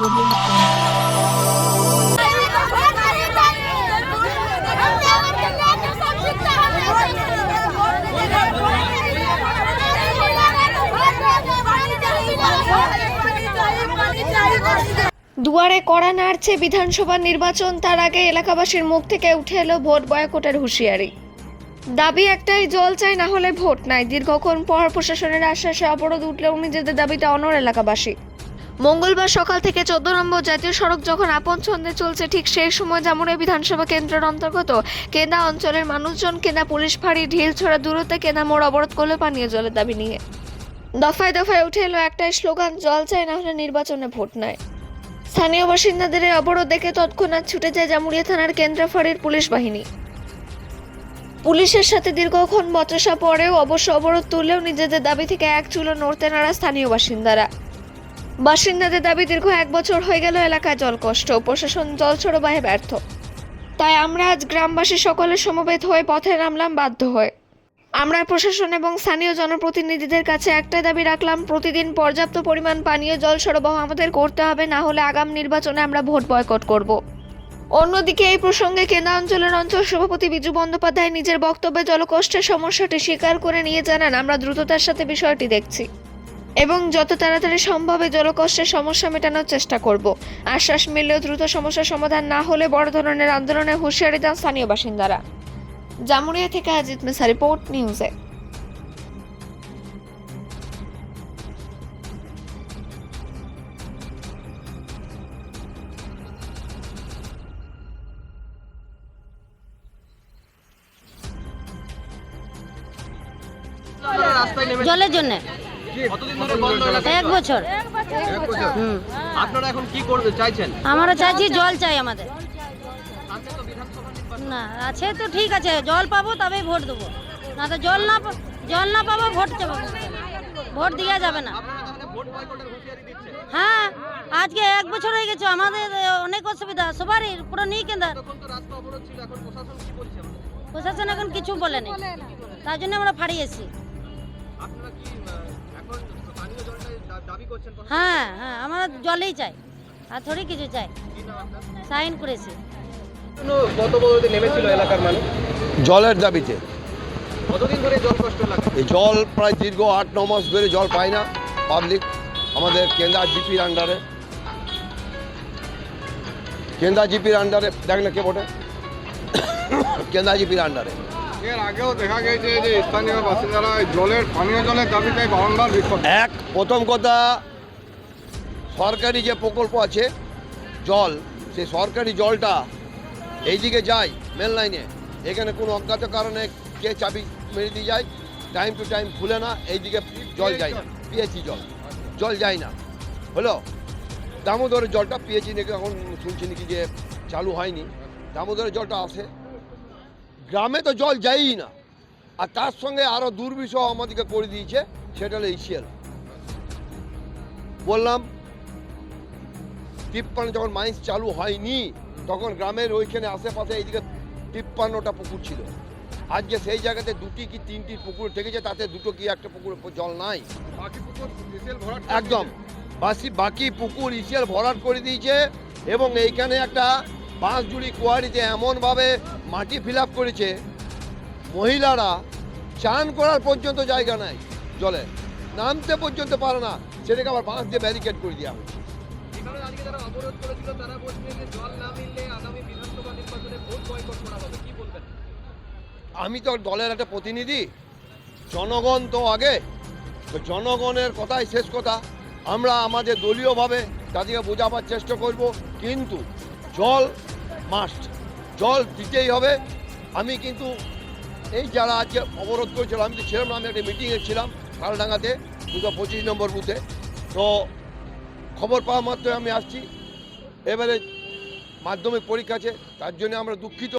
দুয়ারে কড়া নাড়ছে বিধানসভা নির্বাচন, তার আগে এলাকাবাসীর মুখ থেকে উঠে এলো ভোট বয়কটের হুঁশিয়ারি। দাবি একটাই, জল চাই, না হলে ভোট নাই। দীর্ঘক্ষণ পর প্রশাসনের আশ্বাসে অবরোধ উঠলেও নিজেদের দাবিতে অনড় এলাকাবাসী। মঙ্গলবার সকাল থেকে 14 নম্বর জাতীয় সড়ক যখন আপন ছন্দে চলছে, ঠিক সেই সময় জামুরিয়া বিধানসভা কেন্দ্রের অন্তর্গত কেন্দা অঞ্চলের মানুষজন কেন্দা পুলিশ ফাঁড়ি ঢিলছড়া দূরত্বে কেন্দা মোড় অবরোধ করলো পানীয় জলের দাবি নিয়ে। দফায় দফায় উঠে এলো একটাই স্লোগান, জল চাই, না হলে নির্বাচনে ভোট নাই। স্থানীয় বাসিন্দাদের অবরোধ দেখে তৎক্ষণাৎ ছুটে যায় জামুরিয়া থানার কেন্দ্র ফাঁড়ির পুলিশ বাহিনী। পুলিশের সাথে দীর্ঘক্ষণ বচসা পরেও অবশ্য অবরোধ তুললেও নিজেদের দাবি থেকে এক চুলো নড়তে নাড়া স্থানীয় বাসিন্দাদের দাবি, দীর্ঘ 1 বছর হয়ে গেল এলাকায় জলকষ্ট, প্রশাসন জল সরবরাহে ব্যর্থ। তাই আমরা আজ গ্রামবাসী সকলে সমবেত হয়ে পথে নামলাম বাধ্য হয়ে। আমরা প্রশাসন এবং স্থানীয় জনপ্রতিনিধিদের কাছে একটাই দাবি রাখলাম, প্রতিদিন পর্যাপ্ত পরিমাণ পানীয় জল সরবরাহ আমাদের করতে হবে, না হলে আগামী নির্বাচনে আমরা ভোট বয়কট করব। অন্যদিকে এই প্রসঙ্গে কেন্দা অঞ্চলের অঞ্চল সভাপতি বিজু বন্দ্যোপাধ্যায় নিজের বক্তব্যে জলকষ্টের সমস্যাটি স্বীকার করে নিয়ে জানান, আমরা দ্রুততার সাথে বিষয়টি দেখছি এবং যত তাড়াতাড়ি সম্ভব জলকষ্টের সমস্যা মেটানোর চেষ্টা করব। আশ্বাস মিললেও দ্রুত সমস্যার সমাধান না হলে বড় ধরনের আন্দোলনের হুঁশিয়ারি দেন স্থানীয় বাসিন্দারা। জামুরিয়া থেকে আজিত মেসা, রিপোর্ট নিউজে। জলের জন্য কতদিন ধরে বন্ধ হলো? 1 বছর। আপনারা এখন কি করতে চাইছেন? আমরা চাইছি জল চাই আমাদের। না আছে তো ঠিক আছে, জল পাবো তবে ভোট দেবো, না তো জল না পাবো ভোট দেওয়া যাবে না। হ্যাঁ, আজকে 1 বছর হয়ে গেছে, আমাদের অনেক অসুবিধা সবারই, পুরো নিয়ে কেন্দ্র। প্রশাসন এখন কিছু বলেনি, তার জন্য আমরা ফাড়িয়েছি। হ্যাঁ হ্যাঁ, আমরা জলই চাই, আর থোড়ি কিছু চাই। সাইন করেছি। নেমেছিল এলাকার মানুষ জলের দাবিতে। কতদিন ধরে জল কষ্ট লাগে? এই জল প্রায় দীর্ঘ 8-9 মাস ধরে জল পায় না পাবলিক। আমাদের কেন্দা জিপির আন্ডারে দেখ না কে বটে, কেন্দা জিপির আন্ডারে। এর আগেও দেখা গেছে যে স্থানীয় বাসিন্দারা পানীয় জলের দাবিতে বারংবার বিক্ষোভ। প্রথম কথা, সরকারি যে প্রকল্প আছে জল, সেই সরকারি জলটা এইদিকে যায় মেন লাইনে, এখানে কোনো অজ্ঞাত কারণে কে চাবি মেরে দিয়ে যায়, টাইম টু টাইম খুলে না, এইদিকে জল যায় না, পিএইচি জল যায় না। হলো দামোদরের জলটা পিএইচি নাকি এখন শুনছি নাকি যে চালু হয়নি, দামোদরের জলটা আসে, গ্রামে তো জল যায়ই না। আর তার সঙ্গে আরও দুর্বিষহ আমাদেরকে করে দিয়েছে, সেটা হলো ইসিএল। বললাম 53 যখন মাইন্স চালু হয়নি, তখন গ্রামের ওইখানে আশেপাশে এইদিকে 53টা পুকুর ছিল। আজকে সেই জায়গাতে 2টি কি 3টি পুকুর থেকেছে, তাতে 2টো কি 1টা পুকুর জল নাই, একদম বাকি পুকুর ইসিএল ভরাট করে দিয়েছে। এবং এইখানে একটা বাঁশজুড়ি কোয়ারিতে এমনভাবে মাটি ফিল আপ করেছে, মহিলারা চান করার পর্যন্ত জায়গা নাই, জলে নামতে পর্যন্ত পারে না, সেটাকে আবার বাঁশ দিয়ে ব্যারিকেড করে দেওয়া হচ্ছে। আমি তো দলের একটা প্রতিনিধি, জনগণ তো আগে, তো জনগণের কথাই শেষ কথা। আমরা আমাদের দলীয়ভাবে তাদেরকে বোঝাবার চেষ্টা করব, কিন্তু জল মাস্ট, জল দিতেই হবে। আমি কিন্তু এই যারা আজকে অবরোধ করেছিল, আমি তো ছিলাম না, আমি একটা মিটিংয়ে ছিলাম খালডাঙ্গাতে 225 নম্বর বুথে। তো খবর পাওয়া মাত্র আমি আসছি। এবারে মাধ্যমিক পরীক্ষা আছে, তার জন্য আমরা দুঃখিত।